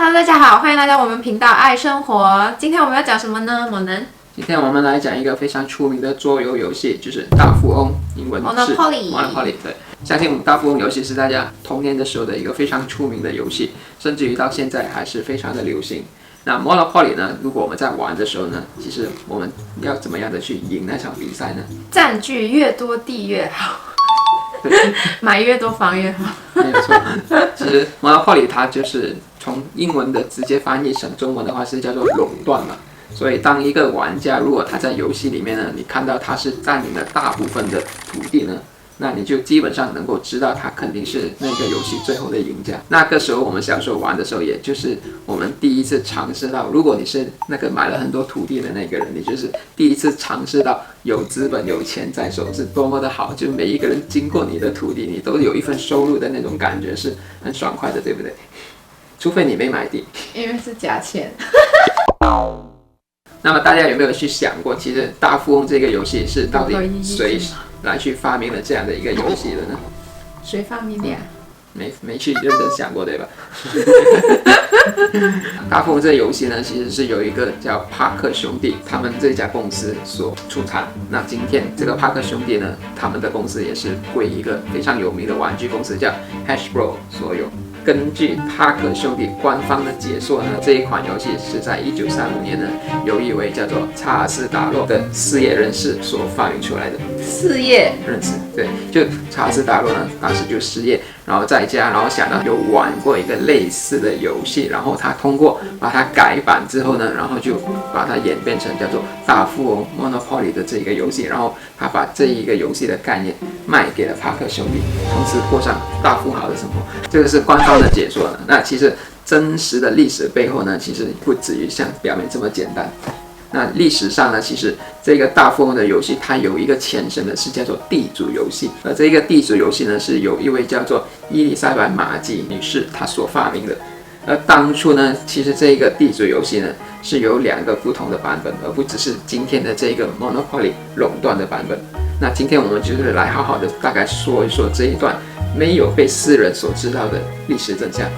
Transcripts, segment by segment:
Hello， 大家好，欢迎来到我们频道爱生活。今天我们要讲什么呢？某能？今天我们来讲一个非常出名的桌游游戏，就是大富翁，英文是 Monopoly。对，相信大富翁游戏是大家童年的时候的一个非常出名的游戏，甚至于到现在还是非常的流行。那 Monopoly 呢？如果我们在玩的时候呢，其实我们要怎么样的去赢那场比赛呢？占据越多地越好，买越多房越好。没有错，其实 Monopoly 它就是从英文的直接翻译成中文的话是叫做垄断嘛。所以，当一个玩家如果他在游戏里面呢，你看到他是占领了大部分的土地呢，那你就基本上能够知道他肯定是那个游戏最后的赢家。那个时候我们小时候玩的时候，也就是我们第一次尝试到，如果你是那个买了很多土地的那个人，你就是第一次尝试到有资本、有钱在手是多么的好，就每一个人经过你的土地，你都有一份收入的那种感觉是很爽快的，对不对？除非你没买地，因为是假钱。那么大家有没有去想过，其实大富翁这个游戏是到底谁来去发明了这样的一个游戏的呢？谁发明的呀？没去认真想过，对吧？大富翁这个游戏呢，其实是有一个叫帕克兄弟，他们这家公司所出产。那今天这个帕克兄弟呢，他们的公司也是归一个非常有名的玩具公司叫 Hasbro 所有。根据帕克兄弟官方的解说呢，这一款游戏是在1935年呢，由一位叫做查尔斯·达洛的事业人士所发明出来的。事业人士，对，就查尔斯·达洛呢，当时就失业，然后在家，然后想到有玩过一个类似的游戏，然后他通过把它改版之后呢，然后就把它演变成叫做大富翁 Monopoly 的这一个游戏，然后他把这一个游戏的概念卖给了帕克兄弟，从此过上大富豪的生活。这个是官方的解说呢。那其实真实的历史背后呢，其实不止于像表面这么简单。那历史上呢，其实这个大富翁的游戏它有一个前身的是叫做地主游戏，而这个地主游戏呢，是由一位叫做伊丽莎白马吉女士她所发明的。而当初呢，其实这个地主游戏呢是有2个不同的版本，而不只是今天的这个 Monopoly 垄断的版本。那今天我们就是来好好的大概说一说这一段没有被世人所知道的历史真相。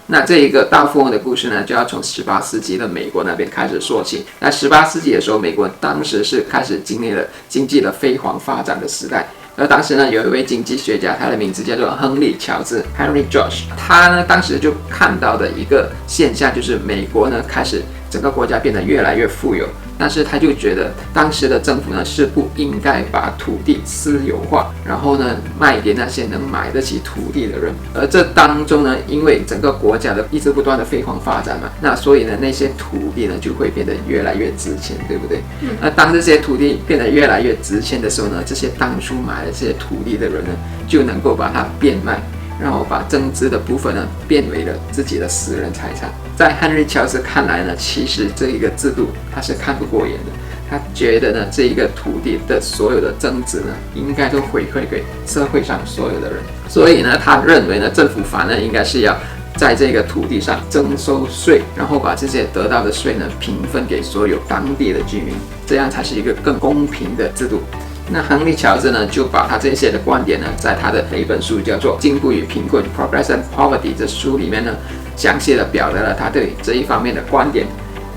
那这一个大富翁的故事呢，就要从18世纪的美国那边开始说起。那18世纪的时候，美国当时是开始经历了经济的飞黄发展的时代。而当时呢，有一位经济学家，他的名字叫做亨利·乔治 （Henry George）。他呢，当时就看到的一个现象就是，美国呢开始整个国家变得越来越富有。但是他就觉得，当时的政府呢是不应该把土地私有化，然后呢卖给那些能买得起土地的人。而这当中呢，因为整个国家的一直不断的飞黄发展嘛，那所以呢那些土地呢就会变得越来越值钱，对不对？那当这些土地变得越来越值钱的时候呢，这些当初买了这些土地的人呢，就能够把它变卖，然后把增值的部分呢变为了自己的私人财产。在汉瑞·乔治看来呢，其实这一个制度他是看不过眼的。他觉得呢，这一个土地的所有的增值呢，应该都回馈给社会上所有的人。所以呢，他认为呢，政府反而应该是要在这个土地上征收税，然后把这些得到的税呢平分给所有当地的居民，这样才是一个更公平的制度。那亨利·乔治呢，就把他这些的观点呢，在他的一本书叫做《进步与贫困 （Progress and Poverty）》这书里面呢，详细的表达了他对这一方面的观点。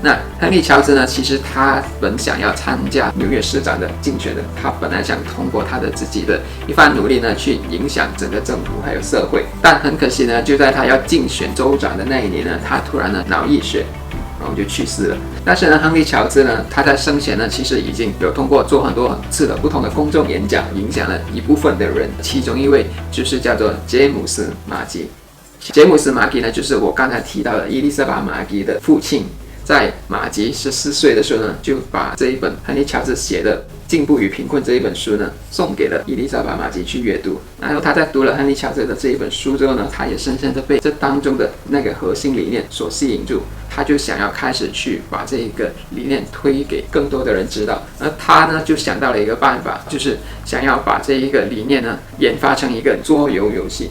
那亨利·乔治呢，其实他本想要参加纽约市长的竞选的，他本来想通过他的自己的一番努力呢，去影响整个政府还有社会。但很可惜呢，就在他要竞选州长的那一年呢，他突然呢脑溢血，然后就去世了。但是呢，亨利·乔治呢，他在生前呢，其实已经有通过做很多次的不同的公众演讲，影响了一部分的人。其中一位就是叫做杰姆斯·马基。杰姆斯·马基呢，就是我刚才提到的伊丽莎白·马基的父亲。在马吉14岁的时候呢，就把这一本亨利·乔治写的《进步与贫困》这一本书呢，送给了伊丽莎白·马吉去阅读。然后他在读了亨利·乔治的这一本书之后呢，他也深深的被这当中的那个核心理念所吸引住，他就想要开始去把这一个理念推给更多的人知道。而他呢，就想到了一个办法，就是想要把这一个理念呢，研发成一个桌游游戏。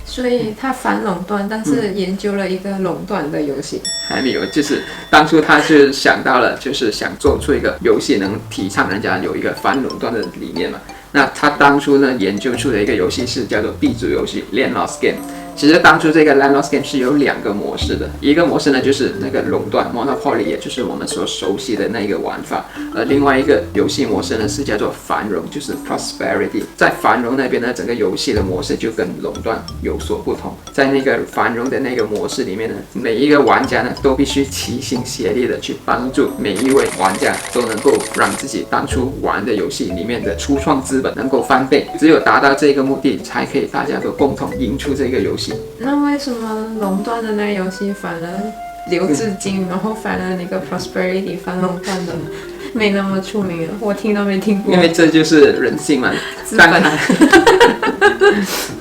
所以他反垄断，但是研究了一个垄断的游戏。还没有，就是当初他是想到了，就是想做出一个游戏能提倡人家有一个反垄断的理念嘛。那他当初呢研究出的一个游戏是叫做地主游戏 （Landlord's Game）。其实当初这个 Landlord Game 是有2个模式的，一个模式呢就是那个垄断 Monopoly， 也就是我们所熟悉的那个玩法，另外一个游戏模式呢是叫做繁荣，就是 Prosperity。在繁荣那边呢，整个游戏的模式就跟垄断有所不同。在那个繁荣的那个模式里面呢，每一个玩家呢都必须齐心协力的去帮助每一位玩家都能够让自己当初玩的游戏里面的初创资本能够翻倍，只有达到这个目的，才可以大家都共同赢出这个游戏。那为什么垄断的那个游戏反而留至今，然后反而那个 Prosperity 反垄断的没那么出名？我听都没听过。因为这就是人性嘛，资本。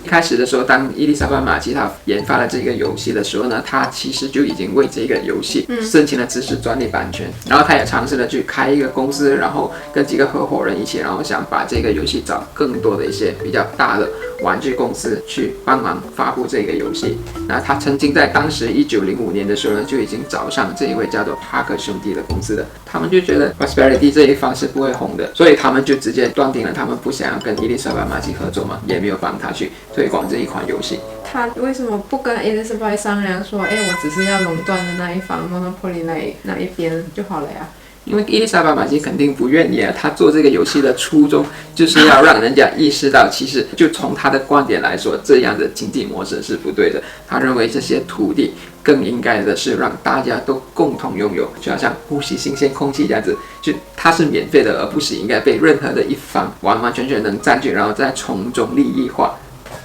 一开始的时候，当伊丽莎白马基他研发了这个游戏的时候呢，他其实就已经为这个游戏申请了知识专利版权，然后他也尝试了去开一个公司，然后跟几个合伙人一起，然后想把这个游戏找更多的一些比较大的玩具公司去帮忙发布这个游戏。那他曾经在当时1905年的时候呢，就已经找上这一位叫做帕克兄弟的公司的，他们就觉得 Prosperity 这一方是不会红的，所以他们就直接断定了他们不想要跟伊丽莎白马基合作嘛，也没有帮他去推广这一款游戏。他为什么不跟 Elizabeth 商量说，我只是要垄断的那一方 Monopoly 那一边就好了呀？因为伊丽莎白马基肯定不愿意啊，他做这个游戏的初衷就是要让人家意识到，其实就从他的观点来说，这样的经济模式是不对的。他认为这些土地更应该的是让大家都共同拥有，就好像呼吸新鲜空气这样子，就它是免费的，而不是应该被任何的一方完完全全能占据，然后再从中利益化。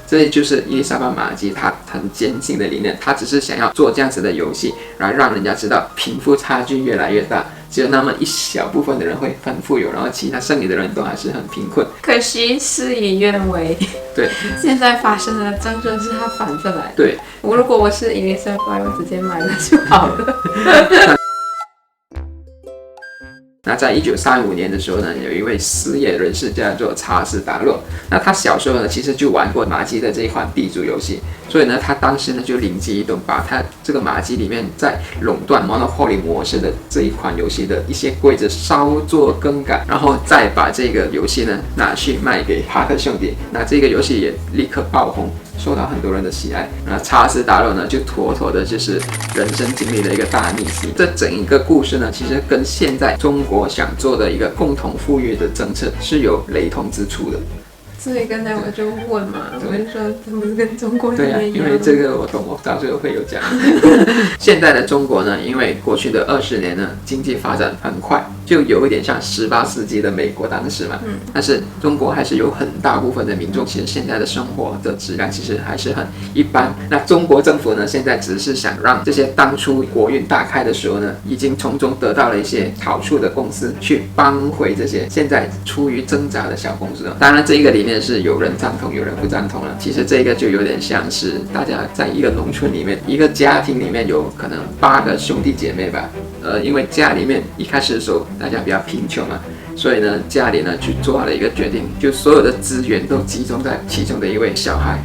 这就是伊丽莎白马基他很坚信的理念，他只是想要做这样子的游戏，然后让人家知道贫富差距越来越大，只有那么一小部分的人会很富有，然后其他剩余的人都还是很贫困。可惜事与愿违。对，现在发生的正是他反着来。对，如果我是 Elizabeth， 我直接买了就好了。那在1935年的时候呢，有一位失业人士叫做查尔斯·达洛。那他小时候呢，其实就玩过马基的这一款地主游戏，所以呢，他当时呢就灵机一动，把他这个马基里面在垄断 Monopoly 模式的这一款游戏的一些规则稍作更改，然后再把这个游戏呢拿去卖给帕克兄弟。那这个游戏也立刻爆红，受到很多人的喜爱。那查尔斯·达洛呢，就妥妥的就是人生经历的一个大逆袭。这整一个故事呢，其实跟现在中国想做的一个共同富裕的政策是有雷同之处的。所以刚才我就问嘛，我就说这不是跟中国对啊，因为这个我懂，我到最后会有讲。现在的中国呢，因为过去的20年呢，经济发展很快，就有一点像18世纪的美国当时嘛。但是中国还是有很大部分的民众，其实现在的生活的质量其实还是很一般。那中国政府呢，现在只是想让这些当初国运大开的时候呢，已经从中得到了一些好处的公司，去帮回这些现在处于挣扎的小公司。当然，这一个里面是有人赞同，有人不赞同了。其实这个就有点像是大家在一个农村里面，一个家庭里面有可能8个兄弟姐妹吧。因为家里面一开始的时候大家比较贫穷嘛，所以呢家里呢去做了一个决定，就所有的资源都集中在其中的一位小孩，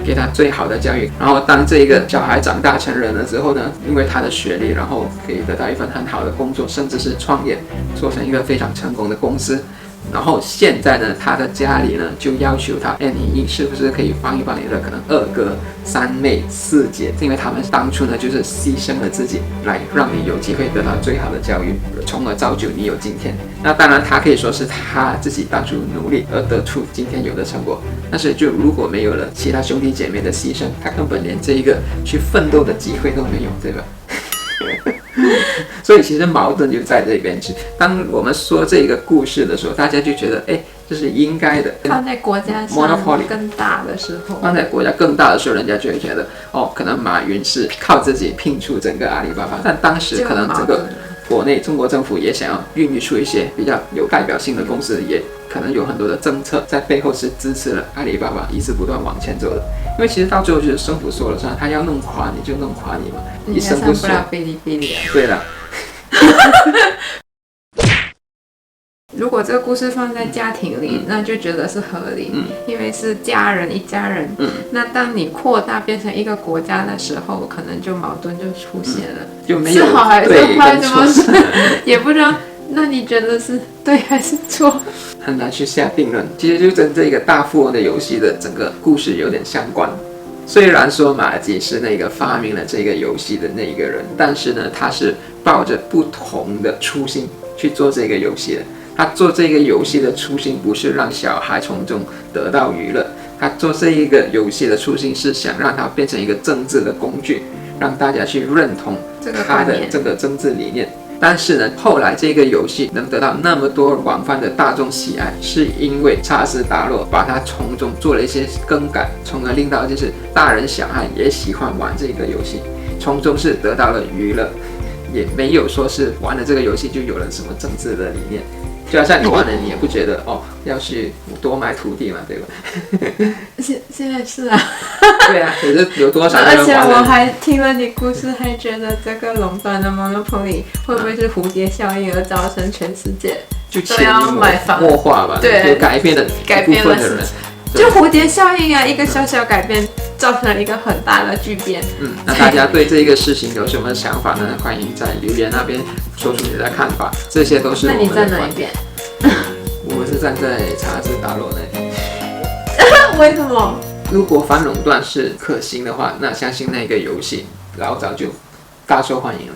给他最好的教育。然后当这个小孩长大成人了之后呢，因为他的学历，然后可以得到一份很好的工作，甚至是创业，做成一个非常成功的公司。然后现在呢，他的家里呢就要求他，你是不是可以帮一帮你的可能2哥、3妹、4姐，因为他们当初呢就是牺牲了自己，来让你有机会得到最好的教育，从而造就你有今天。那当然，他可以说是他自己当初努力而得出今天有的成果。但是就如果没有了其他兄弟姐妹的牺牲，他根本连这一个去奋斗的机会都没有，对吧？所以其实矛盾就在这边去。当我们说这个故事的时候，大家就觉得，这是应该的。放在国家上更大的时候，放在国家更大的时候，人家就会觉得，可能马云是靠自己拼出整个阿里巴巴，但当时可能整个国内中国政府也想要孕育出一些比较有代表性的公司，也可能有很多的政策在背后是支持了阿里巴巴一直不断往前走的。因为其实到最后就是政府说了算，他要弄垮你就弄垮你嘛，一声不说。哔哩哔哩。对了。如果这个故事放在家庭里，那就觉得是合理，因为是家人一家人。那当你扩大变成一个国家的时候，可能就矛盾就出现了，就没有是好还是坏，怎么也不知道。那你觉得是对还是错？很难去下定论。其实就跟这个大富翁的游戏的整个故事有点相关。虽然说马吉是那个发明了这个游戏的那一个人，但是呢，他是抱着不同的初心去做这个游戏的。他做这个游戏的初心不是让小孩从中得到娱乐，他做这一个游戏的初心是想让它变成一个政治的工具，让大家去认同他的这个政治理念。但是呢，后来这个游戏能得到那么多广泛的大众喜爱，是因为查斯达洛把它从中做了一些更改，从而令到就是大人小孩也喜欢玩这个游戏，从中是得到了娱乐，也没有说是玩了这个游戏就有了什么政治的理念。就好像你玩了，你也不觉得哦，要去多买土地嘛，对吧？现在是啊。对啊，可是有多少人玩了？而且我还听了你故事，还觉得这个垄断的 Monopoly 会不会是蝴蝶效应而造成全世界都要买房？默化吧，对，就改变了一部分的人。就蝴蝶效应啊，一个小小改变造成了一个很大的巨变。那大家对这个事情有什么想法呢？欢迎在留言那边说出你的看法。这些都是我们的观点。那你站哪一边？我是站在查斯达洛那边。为什么？如果反垄断是可行的话，那相信那个游戏老早就大受欢迎了。